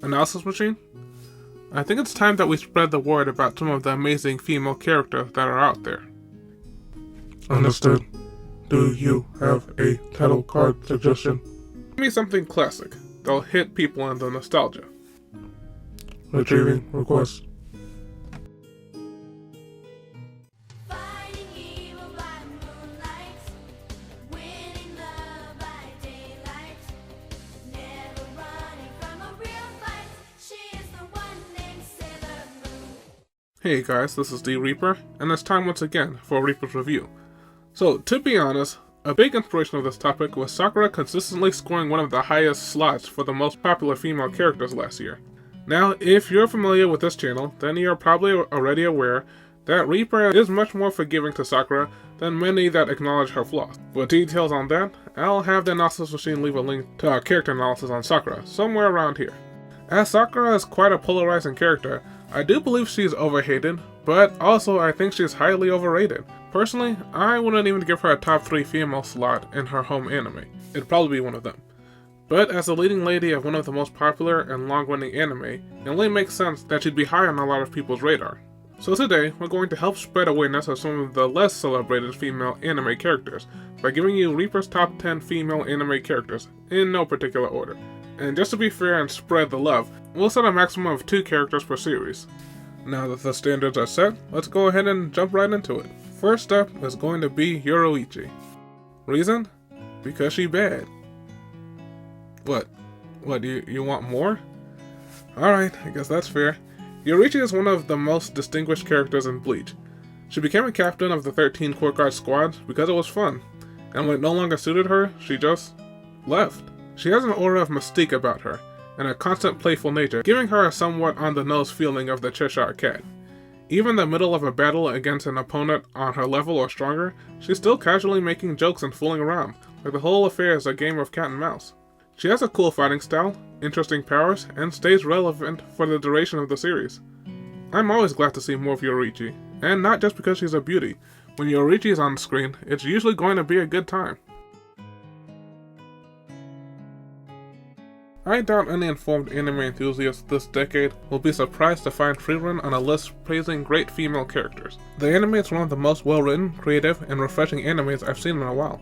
Analysis machine? I think it's time that we spread the word about some of the amazing female characters that are out there. Understood. Do you have a title card suggestion? Give me something classic that'll hit people in the nostalgia. Retrieving request. Hey guys, this is D Reaper, and it's time once again for Reaper's Review. So, to be honest, a big inspiration of this topic was Sakura consistently scoring one of the highest slots for the most popular female characters last year. Now, if you're familiar with this channel, then you're probably already aware that Reaper is much more forgiving to Sakura than many that acknowledge her flaws. For details on that, I'll have the analysis machine leave a link to our character analysis on Sakura, somewhere around here. As Sakura is quite a polarizing character, I do believe she's overhated, but also I think she's highly overrated. Personally, I wouldn't even give her a top 3 female slot in her home anime. It'd probably be one of them. But as the leading lady of one of the most popular and long-running anime, it only makes sense that she'd be high on a lot of people's radar. So today, we're going to help spread awareness of some of the less celebrated female anime characters by giving you Reaper's top 10 female anime characters, in no particular order. And just to be fair and spread the love, we'll set a maximum of 2 characters per series. Now that the standards are set, let's go ahead and jump right into it. First up is going to be Yoruichi. Reason? Because she bad. What, you want more? Alright, I guess that's fair. Yoruichi is one of the most distinguished characters in Bleach. She became a captain of the 13 Court Guard squad because it was fun, and when it no longer suited her, she just left. She has an aura of mystique about her, and a constant playful nature, giving her a somewhat on-the-nose feeling of the Cheshire Cat. Even in the middle of a battle against an opponent on her level or stronger, she's still casually making jokes and fooling around, like the whole affair is a game of cat and mouse. She has a cool fighting style, interesting powers, and stays relevant for the duration of the series. I'm always glad to see more of Yoruichi, and not just because she's a beauty. When Yoruichi is on screen, it's usually going to be a good time. I doubt any informed anime enthusiast this decade will be surprised to find Freerun on a list praising great female characters. The anime is one of the most well-written, creative, and refreshing animes I've seen in a while,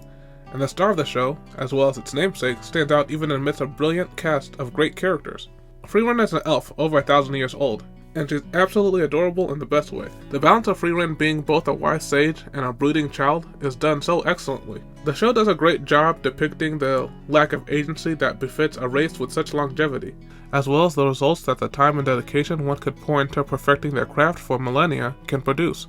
and the star of the show, as well as its namesake, stands out even amidst a brilliant cast of great characters. Freerun is an elf over 1,000 years old, and she's absolutely adorable in the best way. The balance of Freerun being both a wise sage and a brooding child is done so excellently. The show does a great job depicting the lack of agency that befits a race with such longevity, as well as the results that the time and dedication one could pour into perfecting their craft for millennia can produce.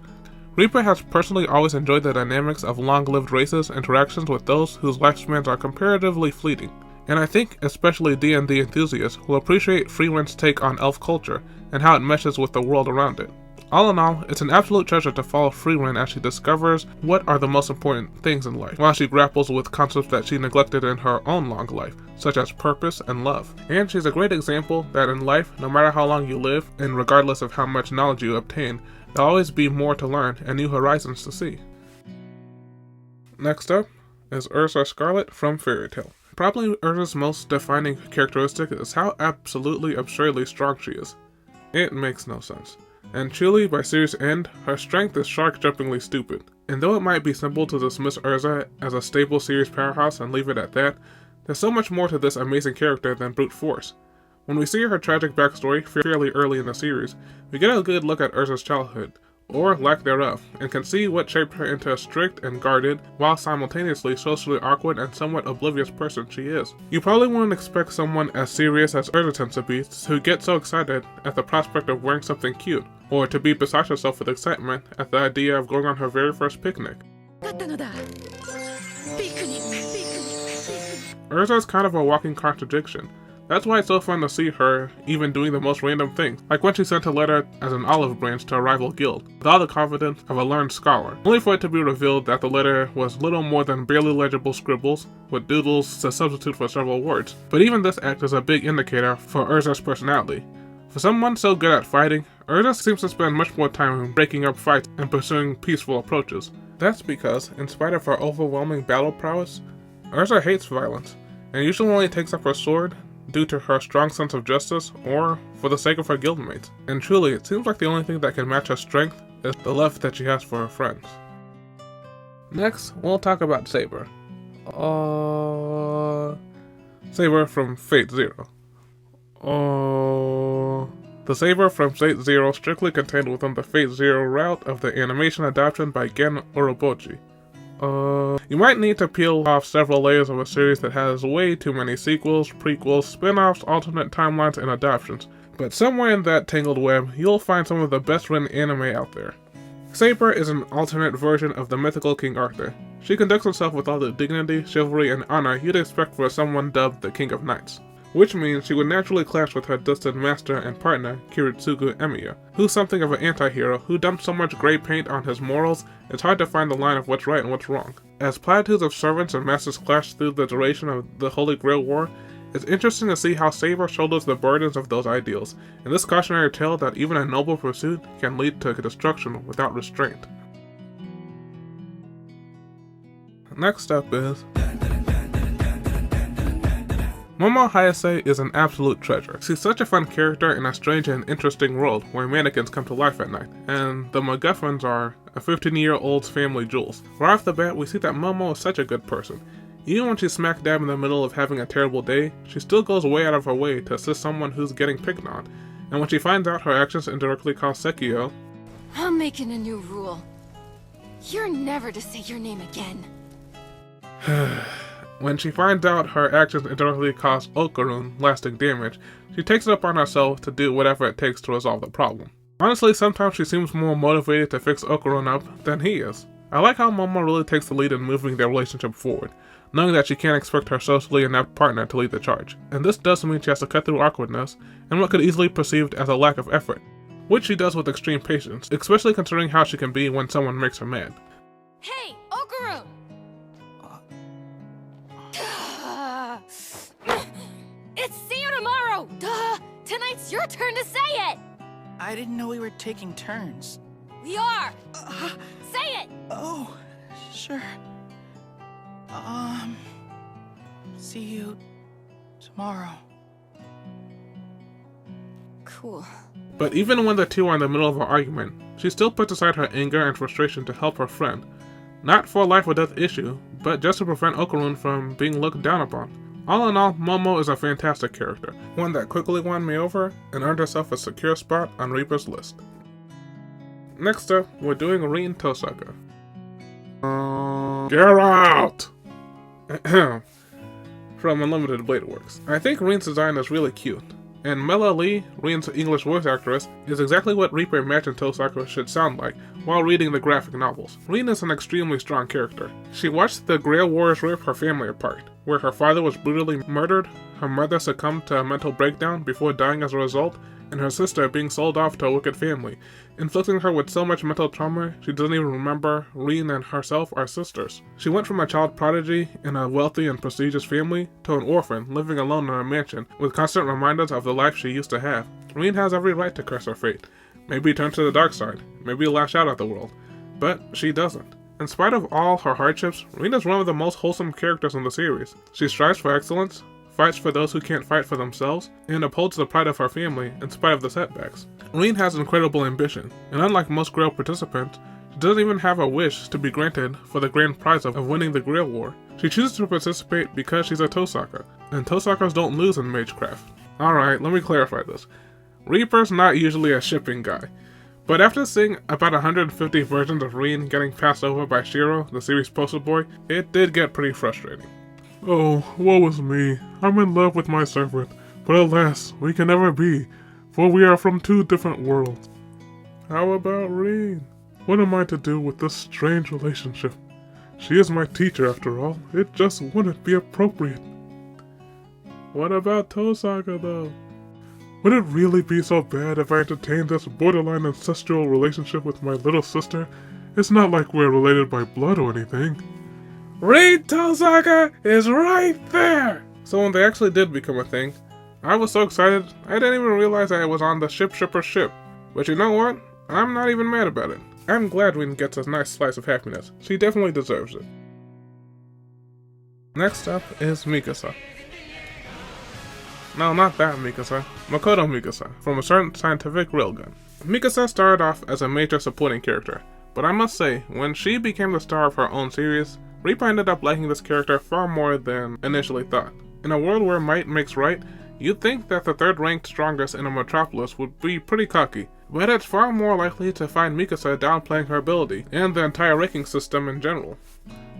Reaper has personally always enjoyed the dynamics of long-lived races' interactions with those whose lifespans are comparatively fleeting, and I think especially D&D enthusiasts will appreciate Freerun's take on elf culture and how it meshes with the world around it. All in all, it's an absolute treasure to follow Freerun as she discovers what are the most important things in life, while she grapples with concepts that she neglected in her own long life, such as purpose and love. And she's a great example that in life, no matter how long you live, and regardless of how much knowledge you obtain, there'll always be more to learn and new horizons to see. Next up is Ursa Scarlet from Fairy Tail. Probably Ursa's most defining characteristic is how absolutely absurdly strong she is. It makes no sense. And truly, by series end, her strength is shark-jumpingly stupid. And though it might be simple to dismiss Ursa as a stable series powerhouse and leave it at that, there's so much more to this amazing character than brute force. When we see her tragic backstory fairly early in the series, we get a good look at Ursa's childhood, or lack thereof, and can see what shaped her into a strict and guarded, while simultaneously socially awkward and somewhat oblivious person she is. You probably wouldn't expect someone as serious as Ursa tends to be to get so excited at the prospect of wearing something cute, or to be beside herself with excitement at the idea of going on her very first picnic. Ursa is kind of a walking contradiction. That's why it's so fun to see her even doing the most random things, like when she sent a letter as an olive branch to a rival guild, with all the confidence of a learned scholar, only for it to be revealed that the letter was little more than barely legible scribbles, with doodles to substitute for several words. But even this act is a big indicator for Ursa's personality. For someone so good at fighting, Ursa seems to spend much more time breaking up fights and pursuing peaceful approaches. That's because, in spite of her overwhelming battle prowess, Ursa hates violence, and usually only takes up her sword due to her strong sense of justice, or for the sake of her guildmates. And truly, it seems like the only thing that can match her strength is the love that she has for her friends. Next, we'll talk about Saber. Saber from Fate Zero. The Saber from Fate Zero strictly contained within the Fate Zero route of the animation adaptation by Gen Urobuchi. You might need to peel off several layers of a series that has way too many sequels, prequels, spin-offs, alternate timelines, and adaptations, but somewhere in that tangled web, you'll find some of the best written anime out there. Saber is an alternate version of the mythical King Arthur. She conducts herself with all the dignity, chivalry, and honor you'd expect for someone dubbed the King of Knights, which means she would naturally clash with her distant master and partner, Kiritsugu Emiya, who's something of an anti-hero who dumped so much grey paint on his morals, it's hard to find the line of what's right and what's wrong. As platitudes of servants and masters clash through the duration of the Holy Grail War, it's interesting to see how Saber shoulders the burdens of those ideals, in this cautionary tale that even a noble pursuit can lead to destruction without restraint. Next up is Momo Hayase is an absolute treasure. She's such a fun character in a strange and interesting world where mannequins come to life at night, and the MacGuffins are a 15-year-old's family jewels. Right off the bat, we see that Momo is such a good person. Even when she's smack dab in the middle of having a terrible day, she still goes way out of her way to assist someone who's getting picked on, and when she finds out her actions indirectly cause Sekio, I'm making a new rule. You're never to say your name again. When she finds out her actions indirectly cause Okarun lasting damage, she takes it upon herself to do whatever it takes to resolve the problem. Honestly, sometimes she seems more motivated to fix Okarun up than he is. I like how Momo really takes the lead in moving their relationship forward, knowing that she can't expect her socially inept partner to lead the charge. And this does mean she has to cut through awkwardness and what could easily be perceived as a lack of effort, which she does with extreme patience, especially considering how she can be when someone makes her mad. Hey, Okarun! It's see you tomorrow! Duh! Tonight's your turn to say it! I didn't know we were taking turns. We are! Say it! Oh, sure. See you tomorrow. Cool. But even when the two are in the middle of an argument, she still puts aside her anger and frustration to help her friend. Not for a life or death issue, but just to prevent Okarun from being looked down upon. All in all, Momo is a fantastic character, one that quickly won me over and earned herself a secure spot on Reaper's list. Next up, we're doing Rin Tosaka. Get out! From Unlimited Blade Works. I think Rin's design is really cute, and Mela Lee, Rin's English voice actress, is exactly what Reaper imagined Tosaka should sound like while reading the graphic novels. Rin is an extremely strong character. She watched the Grail Warriors rip her family apart, where her father was brutally murdered, her mother succumbed to a mental breakdown before dying as a result, and her sister being sold off to a wicked family, inflicting her with so much mental trauma she doesn't even remember Rin and herself are sisters. She went from a child prodigy in a wealthy and prestigious family to an orphan living alone in a mansion with constant reminders of the life she used to have. Rin has every right to curse her fate, maybe turn to the dark side, maybe lash out at the world, but she doesn't. In spite of all her hardships, Rin is one of the most wholesome characters in the series. She strives for excellence, fights for those who can't fight for themselves, and upholds the pride of her family in spite of the setbacks. Rin has incredible ambition, and unlike most Grail participants, she doesn't even have a wish to be granted for the grand prize of winning the Grail War. She chooses to participate because she's a Tosaka, and Tosakas don't lose in Magecraft. Alright, let me clarify this. Reaper's not usually a shipping guy, but after seeing about 150 versions of Rin getting passed over by Shiro, the series poster boy, it did get pretty frustrating. Oh, woe is me. I'm in love with my servant, but alas, we can never be, for we are from two different worlds. How about Rin? What am I to do with this strange relationship? She is my teacher after all. It just wouldn't be appropriate. What about Tosaka though? Would it really be so bad if I entertained this borderline ancestral relationship with my little sister? It's not like we're related by blood or anything. Rin Tosaka is right there! So when they actually did become a thing, I was so excited I didn't even realize I was on the shipper's ship. But you know what? I'm not even mad about it. I'm glad Rin gets a nice slice of happiness. She definitely deserves it. Next up is Mikasa. No, not that Mikasa. Makoto Mikasa, from a certain scientific railgun. Mikasa started off as a major supporting character, but I must say, when she became the star of her own series, Reaper ended up liking this character far more than initially thought. In a world where might makes right, you'd think that the third ranked strongest in a metropolis would be pretty cocky, but it's far more likely to find Mikasa downplaying her ability, and the entire ranking system in general.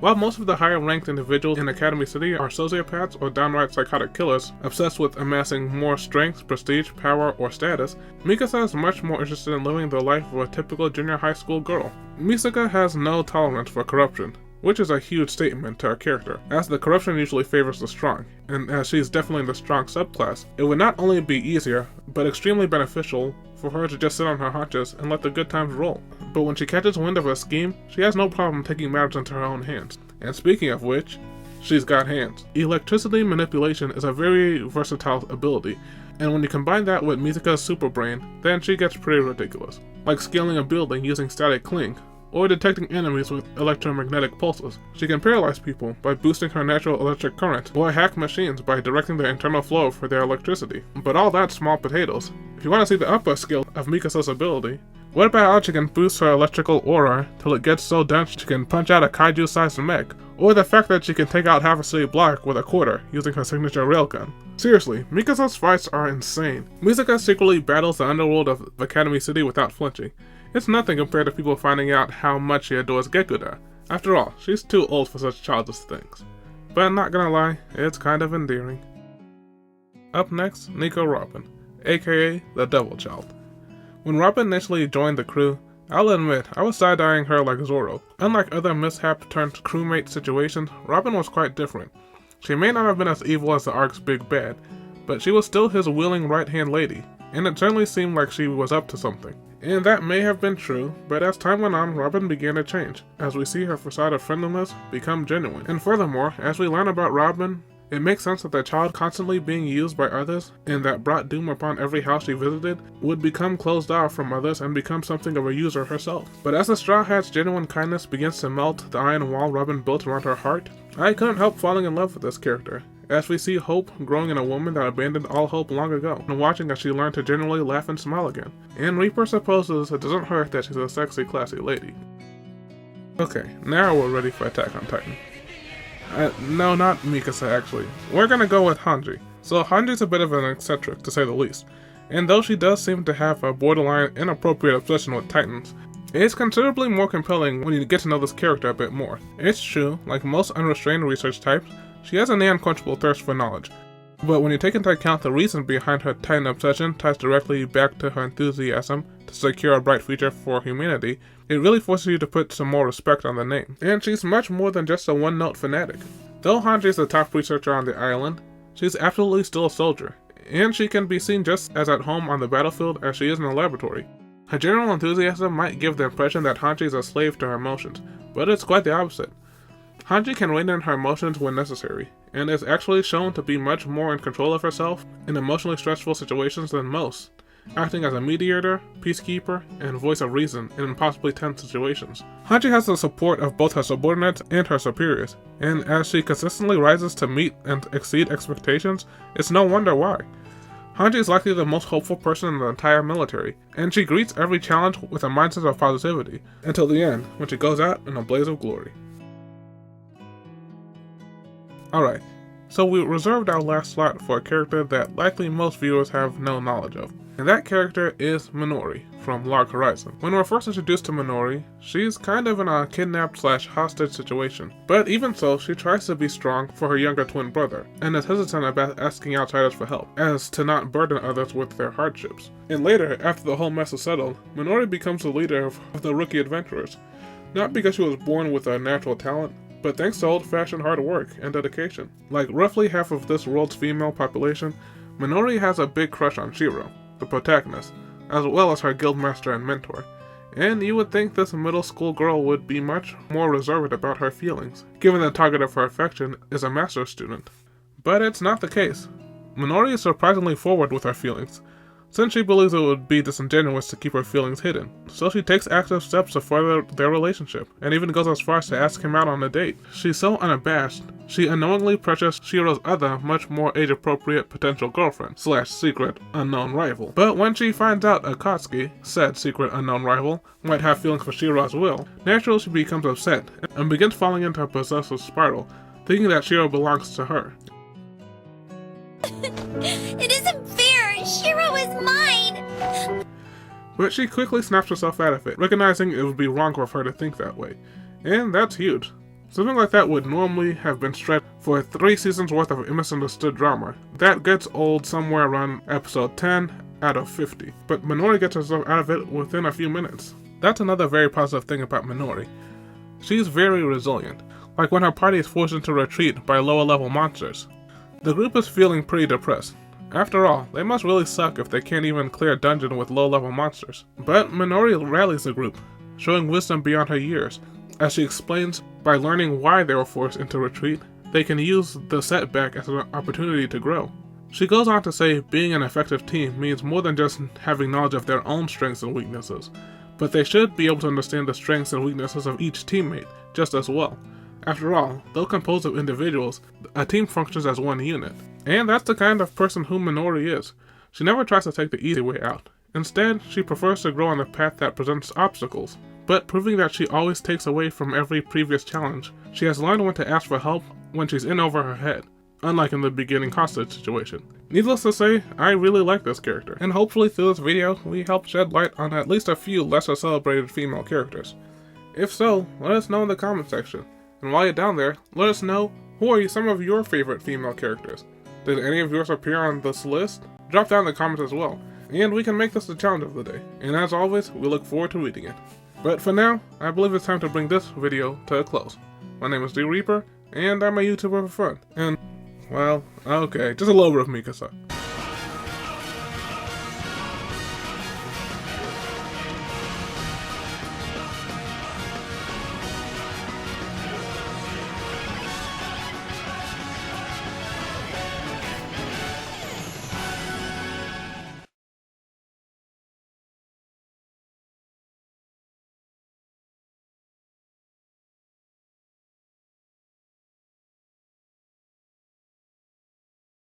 While most of the higher ranked individuals in Academy City are sociopaths or downright psychotic killers, obsessed with amassing more strength, prestige, power, or status, Mikasa is much more interested in living the life of a typical junior high school girl. Misaka has no tolerance for corruption, which is a huge statement to her character, as the corruption usually favors the strong, and as she's definitely the strong subclass, it would not only be easier, but extremely beneficial for her to just sit on her haunches and let the good times roll. But when she catches wind of a scheme, she has no problem taking matters into her own hands. And speaking of which, she's got hands. Electricity manipulation is a very versatile ability, and when you combine that with Misaka's super brain, then she gets pretty ridiculous. Like scaling a building using static cling, or detecting enemies with electromagnetic pulses. She can paralyze people by boosting her natural electric current, or hack machines by directing their internal flow for their electricity. But all that's small potatoes. If you want to see the upper skill of Mikasa's ability, what about how she can boost her electrical aura till it gets so dense she can punch out a kaiju-sized mech? Or the fact that she can take out half a city block with a quarter using her signature railgun. Seriously, Mikasa's fights are insane. Misaka secretly battles the underworld of Academy City without flinching. It's nothing compared to people finding out how much she adores Gekuda. After all, she's too old for such childish things. But I'm not gonna lie, it's kind of endearing. Up next, Nico Robin, aka the Devil Child. When Robin initially joined the crew, I'll admit, I was side-eyeing her like Zoro. Unlike other mishap-turned-crewmate situations, Robin was quite different. She may not have been as evil as the arc's big bad, but she was still his willing right-hand lady, and it certainly seemed like she was up to something. And that may have been true, but as time went on, Robin began to change, as we see her facade of friendliness become genuine. And furthermore, as we learn about Robin, it makes sense that the child constantly being used by others, and that brought doom upon every house she visited, would become closed off from others and become something of a user herself. But as the Straw Hat's genuine kindness begins to melt the iron wall Robin built around her heart, I couldn't help falling in love with this character, as we see hope growing in a woman that abandoned all hope long ago, and watching as she learned to genuinely laugh and smile again. And Reaper supposes it doesn't hurt that she's a sexy, classy lady. Okay, now we're ready for Attack on Titan. No, not Mikasa actually. We're gonna go with Hanji. So Hanji's a bit of an eccentric, to say the least. And though she does seem to have a borderline inappropriate obsession with Titans, it's considerably more compelling when you get to know this character a bit more. It's true, like most unrestrained research types, she has an unquenchable thirst for knowledge. But when you take into account the reason behind her Titan obsession ties directly back to her enthusiasm to secure a bright future for humanity, it really forces you to put some more respect on the name. And she's much more than just a one-note fanatic. Though Hanji is the top researcher on the island, she's absolutely still a soldier, and she can be seen just as at home on the battlefield as she is in the laboratory. Her general enthusiasm might give the impression that Hanji is a slave to her emotions, but it's quite the opposite. Hanji can rein in her emotions when necessary, and is actually shown to be much more in control of herself in emotionally stressful situations than most, acting as a mediator, peacekeeper, and voice of reason in impossibly tense situations. Hanji has the support of both her subordinates and her superiors, and as she consistently rises to meet and exceed expectations, it's no wonder why. Hanji is likely the most hopeful person in the entire military, and she greets every challenge with a mindset of positivity, until the end, when she goes out in a blaze of glory. Alright, so we reserved our last slot for a character that likely most viewers have no knowledge of, and that character is Minori from Log Horizon. When we're first introduced to Minori, she's kind of in a kidnapped/hostage situation, but even so, she tries to be strong for her younger twin brother, and is hesitant about asking outsiders for help, as to not burden others with their hardships. And later, after the whole mess is settled, Minori becomes the leader of the rookie adventurers, not because she was born with a natural talent, but thanks to old-fashioned hard work and dedication. Like roughly half of this world's female population, Minori has a big crush on Shiro, the protagonist, as well as her guildmaster and mentor. And you would think this middle school girl would be much more reserved about her feelings, given the target of her affection is a master's student. But it's not the case. Minori is surprisingly forward with her feelings, since she believes it would be disingenuous to keep her feelings hidden. So she takes active steps to further their relationship, and even goes as far as to ask him out on a date. She's so unabashed, she unknowingly pressures Shiro's other, much more age-appropriate potential girlfriend, / secret unknown rival. But when she finds out Akatsuki, said secret unknown rival, might have feelings for Shiro as well, naturally she becomes upset, and begins falling into a possessive spiral, thinking that Shiro belongs to her. It isn't fair! Shiro is mine! But she quickly snaps herself out of it, recognizing it would be wrong of her to think that way. And that's huge. Something like that would normally have been stretched for 3 seasons worth of misunderstood drama. That gets old somewhere around episode 10 out of 50. But Minori gets herself out of it within a few minutes. That's another very positive thing about Minori. She's very resilient, like when her party is forced into retreat by lower level monsters. The group is feeling pretty depressed. After all, they must really suck if they can't even clear a dungeon with low-level monsters. But Minori rallies the group, showing wisdom beyond her years, as she explains by learning why they were forced into retreat, they can use the setback as an opportunity to grow. She goes on to say being an effective team means more than just having knowledge of their own strengths and weaknesses, but they should be able to understand the strengths and weaknesses of each teammate just as well. After all, though composed of individuals, a team functions as one unit. And that's the kind of person who Minori is. She never tries to take the easy way out. Instead, she prefers to grow on the path that presents obstacles. But proving that she always takes away from every previous challenge, she has learned when to ask for help when she's in over her head, unlike in the beginning hostage situation. Needless to say, I really like this character, and hopefully through this video, we help shed light on at least a few lesser celebrated female characters. If so, let us know in the comment section. And while you're down there, let us know who are some of your favorite female characters. Did any of yours appear on this list? Drop down in the comments as well, and we can make this the challenge of the day. And as always, we look forward to reading it. But for now, I believe it's time to bring this video to a close. My name is D Reaper, and I'm a YouTuber for fun. And, well, okay, just a little bit of Mikasa.